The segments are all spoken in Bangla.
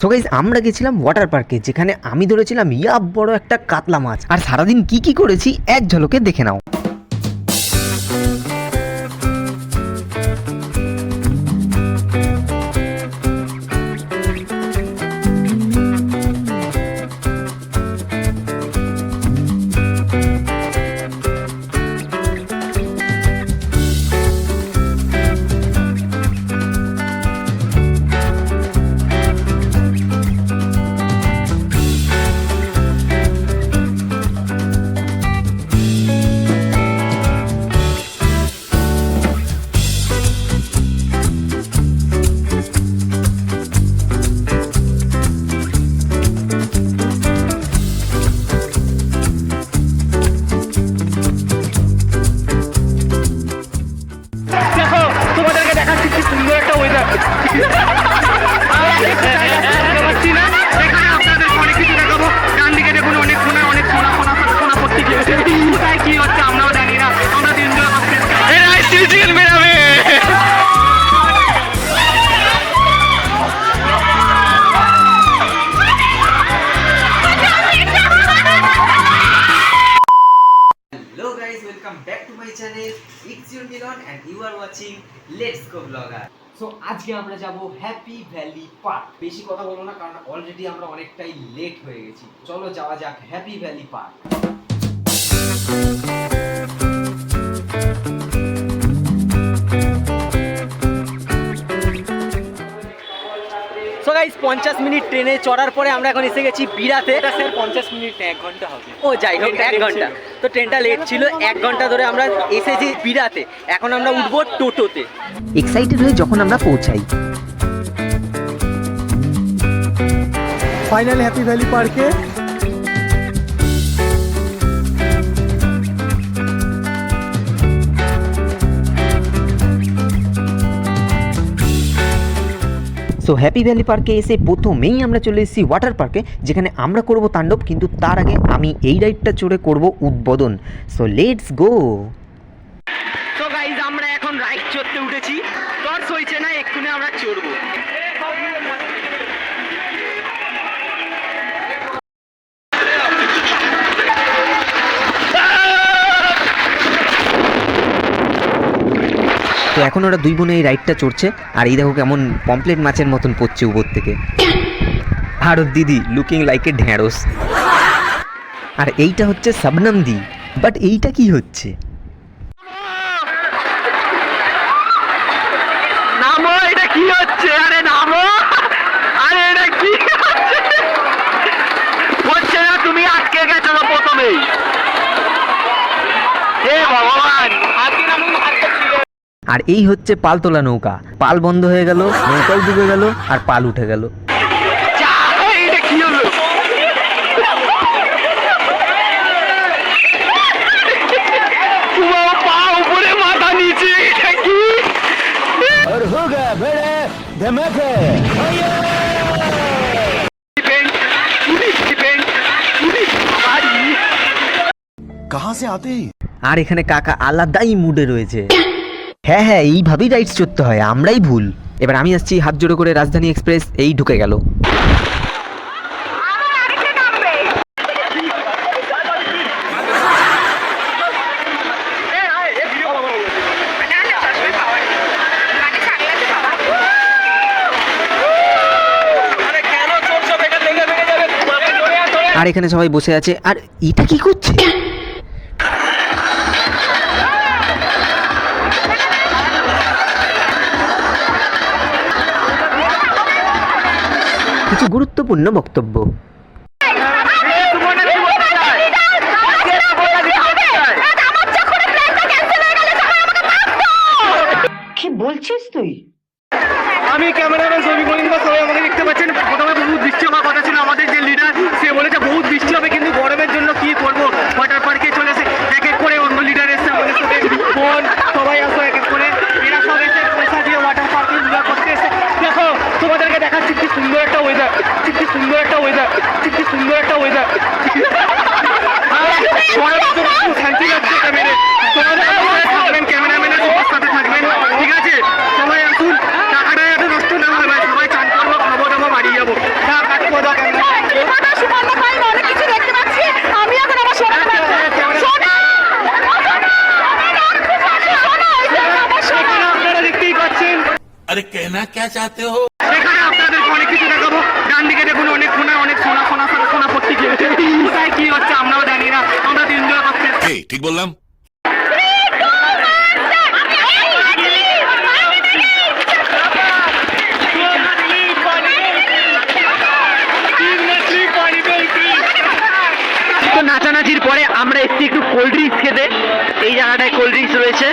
সো গাইস আমরা গেছিলাম ওয়াটার পার্কে, যেখানে আমি ধরেছিলাম বড় একটা কাতলা মাছ। আর সারাদিন কি কি করেছি এক ঝলকে দেখে নাও। Hello guys, welcome back to my channel. It's your Milan and you are watching Let's Go Vlogger. So আজকে আমরা যাব হ্যাপি ভ্যালি পার্ক। বেশি কথা বলবো না কারণ অলরেডি আমরা অনেকটাই লেট হয়ে গেছি। চলো যাওয়া যাক happy valley park. So guys 50 minute ট্রেনে চড়ার পরে আমরা এখন এসে গেছি বিরাতে। এটা স্যার 50 মিনিট না 1 ঘন্টা হবে। ও যাই হোক 1 ঘন্টা। তো ট্রেনটা লেট ছিল, 1 ঘন্টা ধরে আমরা এসেছি বিরাতে। এখন আমরা উঠবো টোটোতে। এক্সাইটেড হয়ে যখন আমরা পৌঁছাই, ফাইনালি হ্যাপি ভ্যালি পার্কে। সো হ্যাপি ভ্যালি পার্কে এসে প্রথমেই আমরা চলে এসেছি ওয়াটার পার্কে, যেখানে আমরা করব তাণ্ডব। কিন্তু তার আগে আমি এই রাইডটা চড়ে করব উদ্বোধন। So let's go. So guys আমরা এখন রাইড চড়তে উঠেছি। টর্চ হয়েছে না, এক্ষুনি আমরা চড়বো। তো এখন ওরা দুই বোনে এই রাইডটা চড়ছে, আর এই দেখো কেমন পমপ্লেট মাছের মতন পড়ছে উপর থেকে। আর ওর দিদি লুকিং লাইক এ ঢ্যাঁড়স। আর এইটা হচ্ছে শবনম দি। বাট এইটা কি হচ্ছে? নামো, এটা কি হচ্ছে? আরে নামো, আরে এটা কি হচ্ছে না? তুমি আটকে গেছো না প্রথমেই। হে ভগবান, আজকে নামুন। আর এই হচ্ছে পাল তোলা নৌকা। পাল বন্ধ হয়ে গেল, নৌকাও ডুবে গেল, আর পাল উঠে গেল। এটা কি হলো? পা উপরে মাথা নিচে, এটা কি? और हो गया बड़े धमाके। कहाँ से आते हैं? আর এখানে কাকা আলাদাই মুডে রয়েছে। হ্যাঁ হ্যাঁ, এইভাবেই রাইডস চড়তে হয়, আমরাই ভুল। এবার আমি আসছি হাত জোড়ো করে। রাজধানী এক্সপ্রেস এই ঢুকে গেল। আর এখানে সবাই বসে আছে। আর এটা কি করছে? কিছু গুরুত্বপূর্ণ বক্তব্য। কি বলছিস তুই? আমি ক্যামেরাম্যান ছবি করিনি, সবাই আমাকে দেখতে পাচ্ছেন। প্রথমে বহুত বৃষ্টি হওয়ার কথা ছিল। আমাদের যে লিডার সে বলেছে বহুত বৃষ্টি হবে, কিন্তু গরমের জন্য কি করবো, ওয়াটার পার্কে চলেছে। এক এক করে অন্য লিডার এসছে আমাদের সাথে। বোন সবাই আসো এক এক করে। এরা সব এসে পয়সা দিয়ে ওয়াটার পার্কে এনজয় করতে এসে। দেখো তোমাদেরকে দেখাচ্ছি কি সুন্দর একটা ওয়েদার, কি সুন্দর একটা ওয়েদার, কি সুন্দর একটা ওয়েদার। শান্তি লাগছে ক্যামেরে। তোমাদের থাকবেন, ক্যামেরাম্যানের সবার সাথে থাকবেন, ঠিক আছে? সবাই আসুন, টাকাটা যাতে নষ্ট না হয় ভাই। সবাই চান করবো, খাবো দাবো, বাড়ি যাবো। এখানে আপনাদেরকে অনেক কিছু দেখাবো। ডান দিকে দেখুন অনেক সোনা, অনেক সোনা সোনা সোনা সোনা পড়তে কি হচ্ছে, কোথায় কি হচ্ছে আমরাও জানি না, আমরা তো এনজয় করতে এসেছি। ঠিক বললাম। তো নাচানাচির পরে আমরা এসেছি একটু কোল্ড ড্রিঙ্কস খেতে। এই জায়গাটায় কোল্ড ড্রিঙ্কস রয়েছে।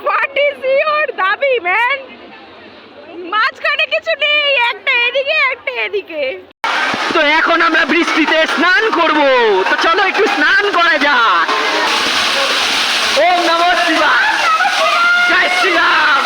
হোয়াট ইজ ইওর দাবি ম্যান? মাঝখানে কিছু নেই, একটা এদিকে একটা এদিকে। তো এখন আমরা বৃষ্টিতে স্নান করব, তো চলো একটু স্নান করা যাক। ওম নমঃ শিবায়, জয় শ্রীরাম।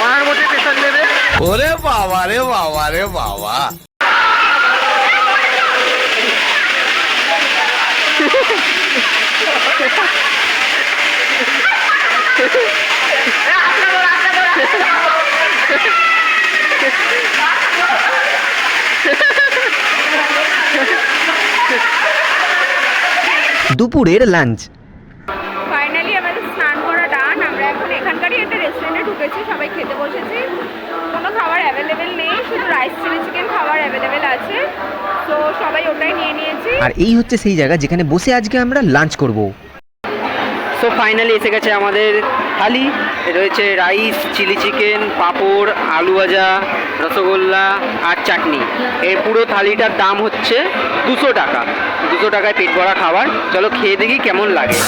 ওনার মধ্যে পেশার নেবে। ওরে বাবা রে বাবা রে বাবা। দুপুরের লাঞ্চ। ফাইনালি আমাদের স্নান করা ডান। আমরা এখন এখানকারই একটা রেস্টুরেন্টে ঢুকেছি, সবাই খেতে বসেছি। কোনো খাবার অ্যাভেলেবেল নেই, শুধু রাইস চিলি চিকেন খাবার অ্যাভেলেবেল আছে, তো সবাই ওটাই নিয়ে নিয়েছি। আর এই হচ্ছে সেই জায়গা যেখানে বসে আজকে আমরা লাঞ্চ করব। সো ফাইনালি এসে গেছে আমাদের থালি। রয়েছে রাইস, চিলি চিকেন, পাঁপড়, আলু ভাজা, রসগোল্লা আর চাটনি। এই পুরো থালিটার দাম হচ্ছে 200 টাকা। 200 টাকায় পেট ভরা খাবার। চলো খেয়ে দেখি কেমন লাগে।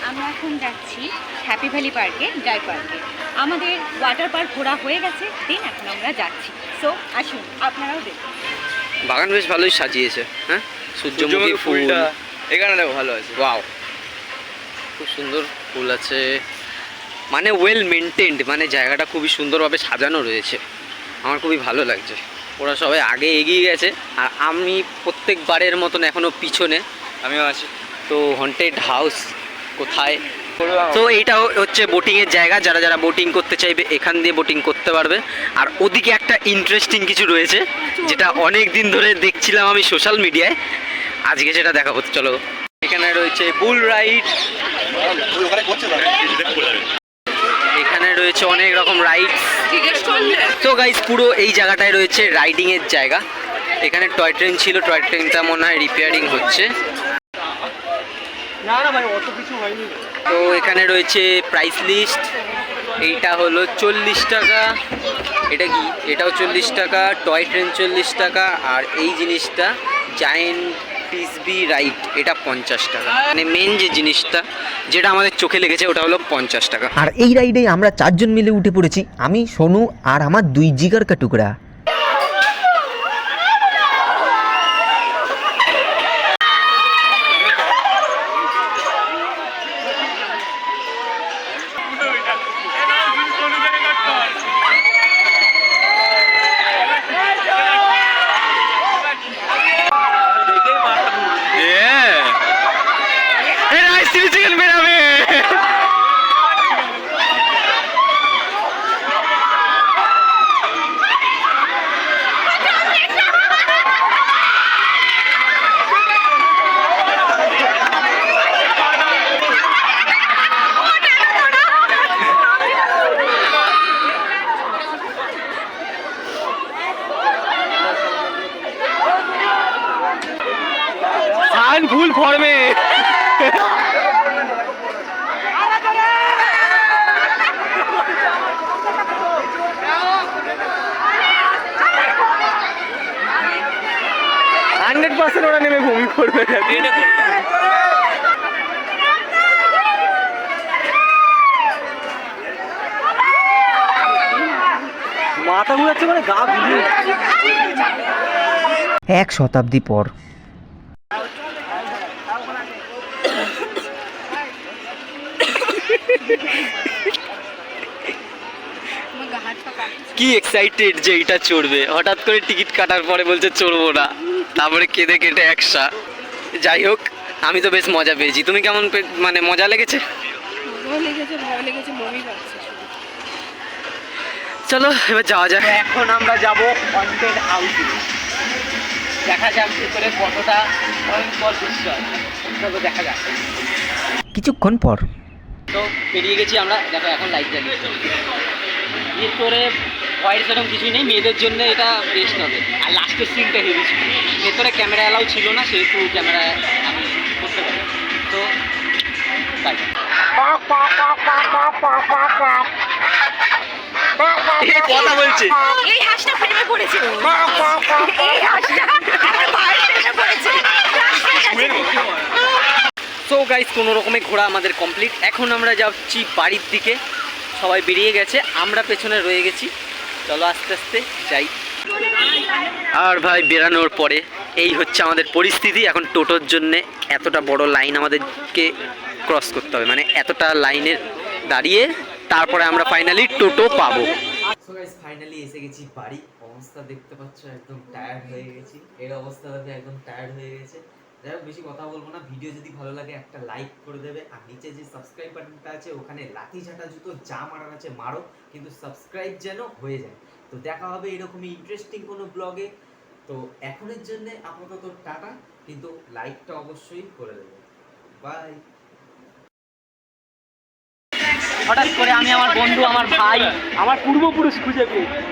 আমরা এখন যাচ্ছি হ্যাপি ভ্যালি পার্কে, জয় পার্কে। আমাদের ওয়াটার পার্ক ঘোরা হয়ে গেছে, দিন এখন আমরা যাচ্ছি। সো আসুন, আপনারাও দেখুন। বাগান বেশ ভালোই সাজিয়েছে, হ্যাঁ, সূর্যমুখী ফুল এখানে ভালো আছে। ওয়াও, খুব সুন্দর ফুল আছে, মানে ওয়েল মেনটেন্ড, মানে জায়গাটা খুবই সুন্দরভাবে সাজানো রয়েছে। আমার খুবই ভালো লাগছে। ওরা সবাই আগে এগিয়ে গেছে আর আমি প্রত্যেকবারের মতন এখনও পিছনে। আমিও আছি। তো হন্টেড হাউস কোথায়? তো এইটা হচ্ছে বোটিংয়ের জায়গা। যারা যারা বোটিং করতে চাইবে এখান দিয়ে বোটিং করতে পারবে। আর ওদিকে একটা ইন্টারেস্টিং কিছু রয়েছে যেটা অনেক দিন ধরে দেখছিলাম আমি সোশ্যাল মিডিয়ায়, আজকে সেটা দেখাবো। চলো, এখানে রয়েছে বুল রাইড, এখানে রয়েছে অনেক রকম রাইড। তো গাইস, পুরো এই জায়গাটায় রয়েছে রাইডিংয়ের জায়গা। এখানে টয় ট্রেন ছিল, টয় ট্রেনটা মনে হয় রিপেয়ারিং হচ্ছে। তো এখানে রয়েছে প্রাইস লিস্ট। এইটা হলো 40 টাকা। এটা কি? এটাও 40 টাকা। টয় ট্রেন 40 টাকা। আর এই জিনিসটা জায়েন্ট ফ্রিসবি রাইড, এটা 50 টাকা। মানে মেন যে জিনিসটা যেটা আমাদের চোখে লেগেছে ওটা হলো 50 টাকা। আর এই রাইডে আমরা 4 জন মিলে উঠে পড়েছি, আমি, সোনু আর আমার 2 জিগার কা টুকরা। 50% ওরা নেমে বমি করবে। মাথা ঘুরাচ্ছে মানে গা ঘুরিয়ে। 1 শতাব্দী পর কি এক্সাইটেড যে এটা চড়বে, হঠাৎ করে টিকিট কাটার পরে বলছে চড়বো না, তারপরে কেঁদে কেটে একসা। যাই হোক, আমি তো বেশ মজা পেয়েছি। তুমি কেমন মানে মজা লেগেছে? ভালো লেগেছে, বমি পাচ্ছে। চলো এবার যাওয়া যাক। এখন আমরা যাব কন্টেন্ট হাউসে, দেখা যাক ভিতরে কতটা ভয়ঙ্কর দৃশ্য আছে। চলো দেখা যাক। কিছুক্ষণ পর তো বেরিয়ে গেছি আমরা। দেখো এখন লাইট জ্বালিয়ে ভিতরে ভয়ের সেরকম কিছুই নেই, মেয়েদের জন্য এটা বেস্ট হবে। আর লাস্টের সিনটা হেভি ছিল। ভেতরে ক্যামেরা অ্যালাউ ছিল না, সেহেতু ক্যামেরা আমি করতে পারি। তো তাই কথা বলছে। এই হাঁসটা প্রেমে পড়েছে, এই হাঁসটা আমার ভাইয়ের প্রেমে পড়েছে। সো গাইস, কোনো রকমে ঘোরা আমাদের কমপ্লিট। এখন আমরা যাচ্ছি বাড়ির দিকে। সবাই বেরিয়ে গেছে, আমরা পেছনে রয়ে গেছি। চলো আস্তে আস্তে যাই। আর ভাই বেরানোর পরে এই হচ্ছে আমাদের পরিস্থিতি। এখন টোটোর জন্যে এতটা বড় লাইন আমাদেরকে ক্রস করতে হবে, মানে এতটা লাইনের দাঁড়িয়ে তারপরে আমরা ফাইনালি টোটো পাবো। সো গাইস, ফাইনালি এসে গেছি বাড়ি। অবস্থা দেখতে পাচ্ছ, একদম টায়ার্ড হয়ে গেছি। এর অবস্থা দেখে একদম টায়ার্ড হয়ে গেছে। যাই হোক, বেশি কথা বলবো না। ভিডিও যদি ভালো লাগে একটা লাইক করে দেবে, আর নিচে যে সাবস্ক্রাইব বাটনটা আছে ওখানে লাঠি ঝাঁটা জুতো যা মারার আছে মারো, কিন্তু সাবস্ক্রাইব যেন হয়ে যায়। তো দেখা হবে এরকমই ইন্টারেস্টিং কোনো ব্লগে। তো এখনের জন্য আপাতত টাটা, কিন্তু লাইকটা অবশ্যই করে দেবে। বাই। হঠাৎ করে আমি আমার বন্ধু, আমার ভাই, আমার পূর্বপুরুষ খুঁজে পেয়েছি।